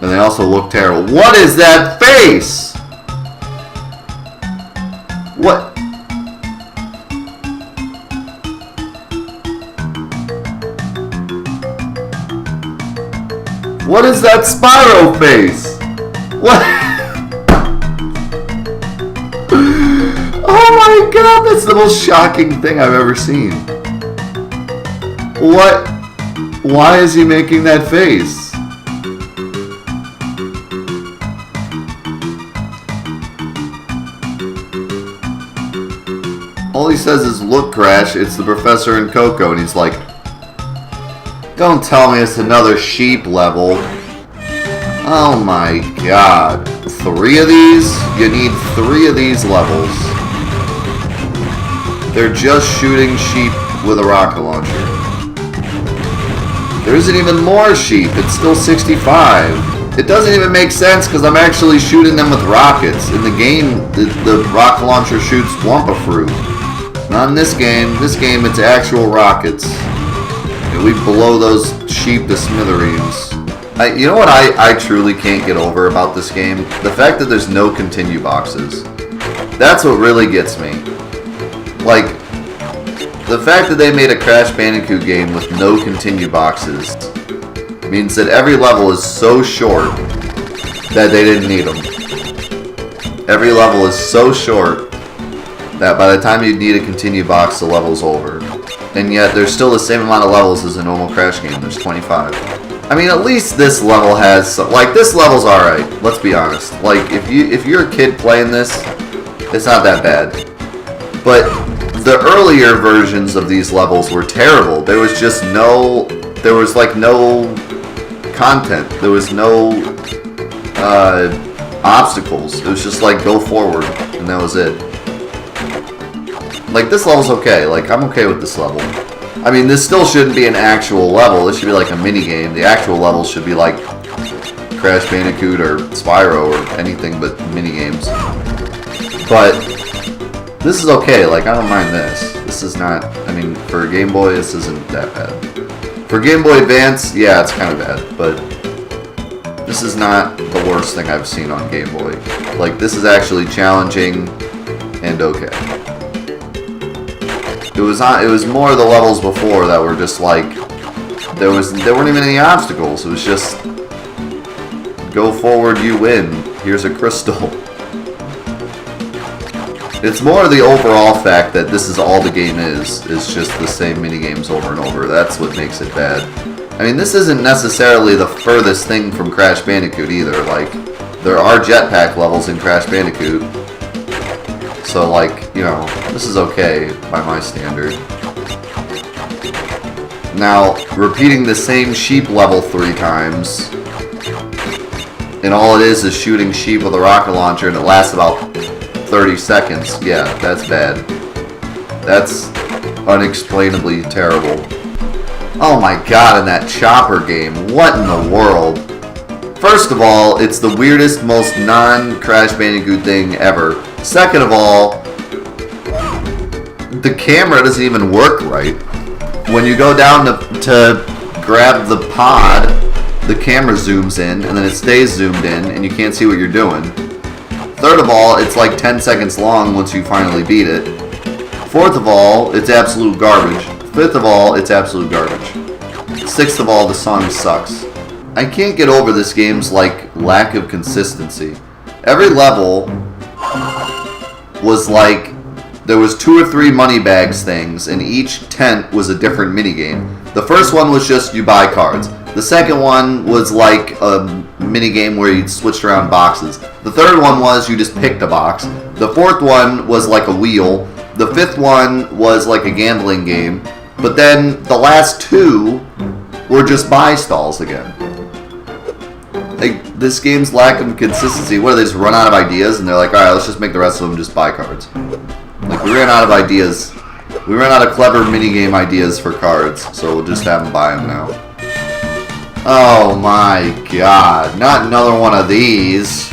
And they also look terrible. What is that face? What? What is that Spyro face? What? Oh my god, that's the most shocking thing I've ever seen. What? Why is he making that face? All he says is, look, Crash, it's the professor and Coco, and he's like, don't tell me it's another sheep level. Oh my god. 3 of these? You need 3 of these levels. They're just shooting sheep with a rocket launcher. There isn't even more sheep. It's still 65. It doesn't even make sense because I'm actually shooting them with rockets. In the game, the rocket launcher shoots Wumpa Fruit. Not in this game. This game, it's actual rockets. And we blow those sheep to smithereens. You know what I truly can't get over about this game? The fact that there's no continue boxes. That's what really gets me. Like, the fact that they made a Crash Bandicoot game with no continue boxes means that every level is so short that they didn't need them. Every level is so short that by the time you need a continue box, the level's over. And yet, there's still the same amount of levels as a normal Crash game. There's 25. I mean, at least this level has some, like, this level's alright. Let's be honest. Like, if you're a kid playing this, it's not that bad. But the earlier versions of these levels were terrible. There was just no, there was like no content. There was no obstacles. It was just like go forward, and that was it. Like, this level's okay. Like, I'm okay with this level. I mean, this still shouldn't be an actual level. This should be like a mini game. The actual levels should be like Crash Bandicoot or Spyro or anything but mini games. But this is okay. Like, I don't mind this. This is not, I mean, for a Game Boy, this isn't that bad. For Game Boy Advance, yeah, it's kind of bad. But this is not the worst thing I've seen on Game Boy. Like, this is actually challenging and okay. It was more of the levels before that were just like, there weren't even any obstacles. It was just, go forward, you win. Here's a crystal. It's more the overall fact that this is all the game is just the same mini games over and over. That's what makes it bad. I mean, this isn't necessarily the furthest thing from Crash Bandicoot either. Like, there are jetpack levels in Crash Bandicoot. So, like, you know, this is okay by my standard. Now, repeating the same sheep level 3 times, and all it is shooting sheep with a rocket launcher, and it lasts about 30 seconds. Yeah, that's bad. That's unexplainably terrible. Oh my god, in that chopper game, what in the world? First of all, it's the weirdest, most non-Crash Bandicoot thing ever. Second of all, the camera doesn't even work right. When you go down to grab the pod, the camera zooms in, and then it stays zoomed in, and you can't see what you're doing. Third of all, it's like 10 seconds long once you finally beat it. Fourth of all, it's absolute garbage. Fifth of all, it's absolute garbage. Sixth of all, the song sucks. I can't get over this game's, like, lack of consistency. Every level was like, there was 2 or 3 money bags things, and each tent was a different minigame. The first one was just you buy cards. The second one was like a minigame where you switched around boxes. The third one was you just picked a box. The fourth one was like a wheel. The fifth one was like a gambling game. But then the last 2 were just buy stalls again. Like, this game's lack of consistency. What, do they just run out of ideas and they're like, alright, let's just make the rest of them just buy cards. Like, we ran out of ideas. We ran out of clever minigame ideas for cards, so we'll just have them buy them now. Oh my god, not another one of these.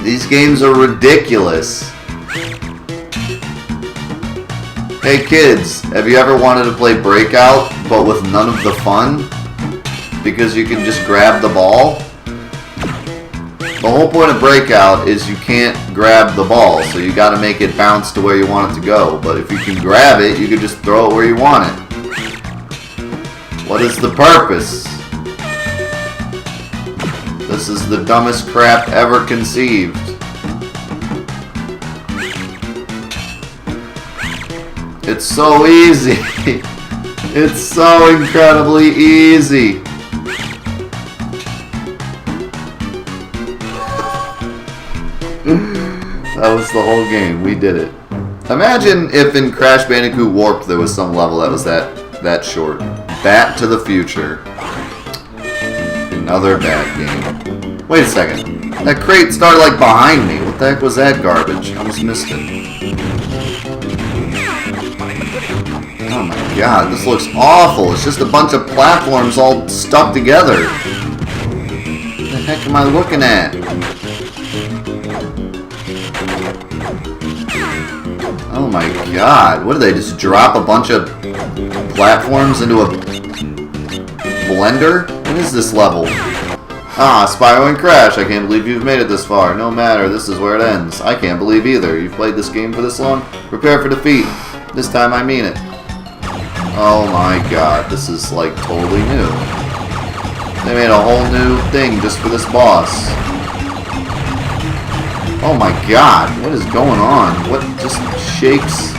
These games are ridiculous. Hey kids, have you ever wanted to play Breakout, but with none of the fun? because you can just grab the ball. The whole point of Breakout is you can't grab the ball, so you gotta make it bounce to where you want it to go. But if you can grab it, you can just throw it where you want it. What is the purpose? This is the dumbest crap ever conceived. It's so easy. It's so incredibly easy. That was the whole game. We did it. Imagine if in Crash Bandicoot Warped there was some level that was that short. Back to the Future. Another bad game. Wait a second. That crate started like behind me. What the heck was that garbage? I almost missed it. Oh my god, this looks awful. It's just a bunch of platforms all stuck together. What the heck am I looking at? Oh my god, what do they just drop a bunch of platforms into a blender? What is this level? Ah, Spyro and Crash, I can't believe you've made it this far. No matter, this is where it ends. I can't believe either. You've played this game for this long? Prepare for defeat. This time I mean it. Oh my god, this is like totally new. They made a whole new thing just for this boss. Oh my god, what is going on? What just shakes?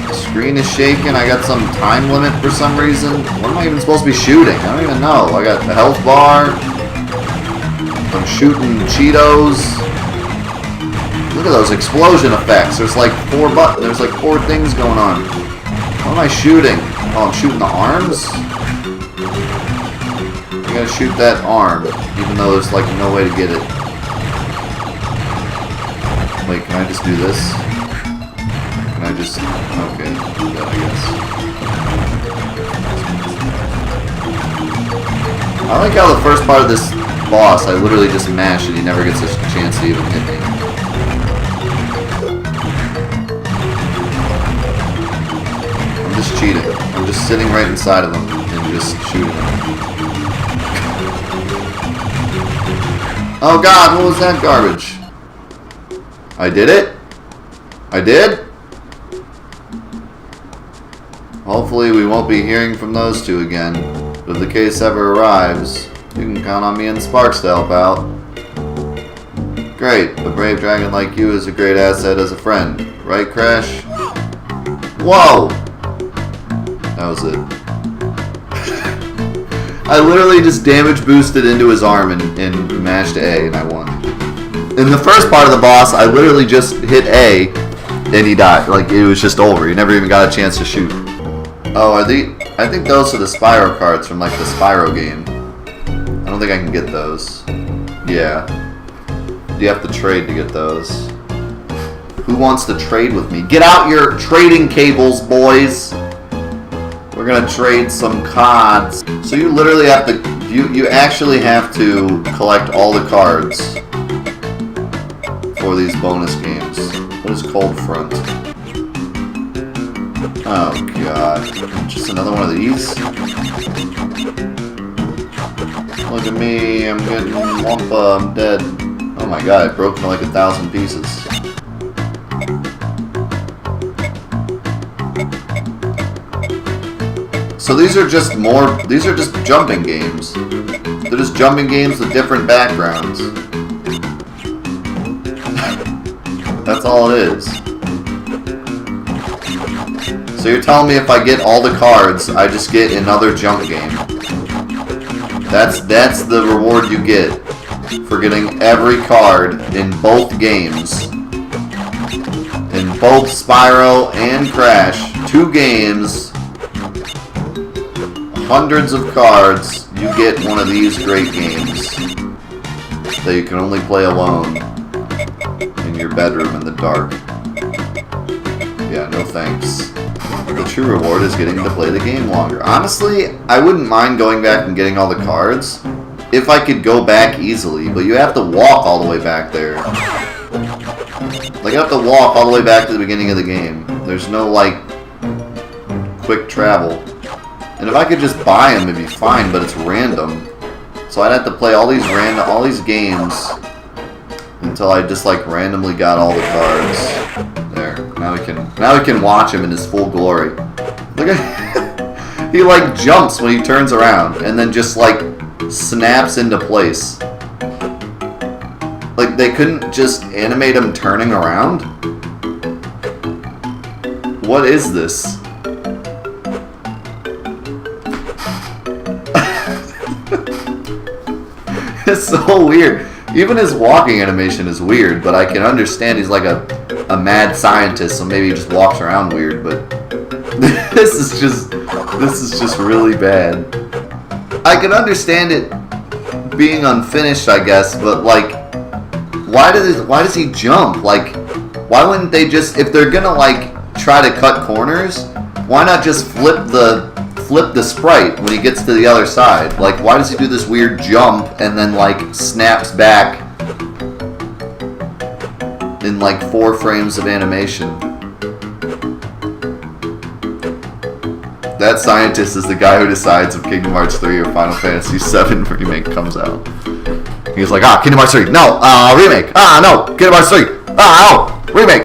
The screen is shaking, I got some time limit for some reason. What am I even supposed to be shooting? I don't even know. I got the health bar. I'm shooting Cheetos. Look at those explosion effects. There's like four things going on. What am I shooting? Oh, I'm shooting the arms? I gotta shoot that arm, even though there's like no way to get it. Wait, can I just do this? Can I just... okay, do that, I guess. I like how the first part of this boss, I literally just mash and he never gets a chance to even hit me. I'm just cheating. I'm just sitting right inside of him and just shooting him. Oh god, what was that garbage? I did it? I did? Hopefully we won't be hearing from those two again. But if the case ever arrives, you can count on me and Sparks to help out. Great, a brave dragon like you is a great asset as a friend. Right, Crash? Whoa! That was it. I literally just damage boosted into his arm and mashed A and I won. In the first part of the boss, I literally just hit A and he died. Like, it was just over. He never even got a chance to shoot. Oh, I think those are the Spyro cards from like the Spyro game. I don't think I can get those. Yeah. You have to trade to get those. Who wants to trade with me? Get out your trading cables, boys! We're gonna trade some cards. So you literally have to, you actually have to collect all the cards for these bonus games. What is Cold Front? Oh god, just another one of these? Look at me, I'm getting Wumpa, I'm dead. Oh my god, it broke into like 1,000 pieces. So these are just jumping games. They're just jumping games with different backgrounds. That's all it is. So you're telling me if I get all the cards, I just get another jump game. That's the reward you get for getting every card in both games. In both Spyro and Crash, 2 games, hundreds of cards, you get one of these great games that you can only play alone in your bedroom in the dark. Yeah, no thanks. The true reward is getting to play the game longer. Honestly, I wouldn't mind going back and getting all the cards if I could go back easily, but you have to walk all the way back there. Like, you have to walk all the way back to the beginning of the game. There's no, like, quick travel. And if I could just buy them, it'd be fine, but it's random. So I'd have to play all these games until I just like randomly got all the cards. There. Now we can watch him in his full glory. Look at he like jumps when he turns around and then just like snaps into place. Like they couldn't just animate him turning around? What is this? It's so weird. Even his walking animation is weird, but I can understand he's like a mad scientist, so maybe he just walks around weird, but this is just really bad. I can understand it being unfinished, I guess, but like why does he jump? Like why wouldn't they just, if they're gonna like try to cut corners, why not just flip the sprite when he gets to the other side? Like, why does he do this weird jump and then like snaps back in like 4 frames of animation? That scientist is the guy who decides if Kingdom Hearts 3 or Final Fantasy 7 remake comes out. He's like, Kingdom Hearts 3, no, remake, no, Kingdom Hearts 3, no, remake.